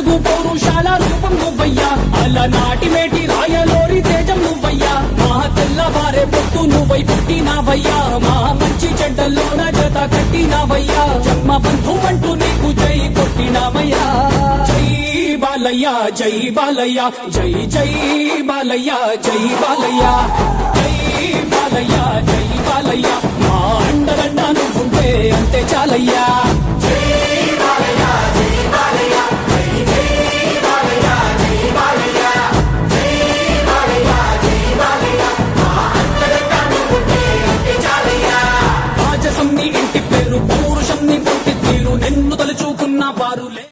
తెలుగు పౌరుషాల రూపం నువ్వయ్యా, అలనాటి మేటి రాయలోరి తేజం నువ్వయ్యా, మా తెల్లవారే పొత్తు నువ్వై పుట్టినావయ్యా, మా మంచి చెడ్డల్లోన జత కట్టినావయ్యా, జన్మ బంధు అంటూ నీకు జై కొట్టినామయ్యా. జై బాలయ్య జై బాలయ్య జై జై బాలయ్య జై బాలయ్య జై బాలయ్య జై బాలయ్య, మా అండదండ నువ్వుంటే అంతే చాలయ్యా. జై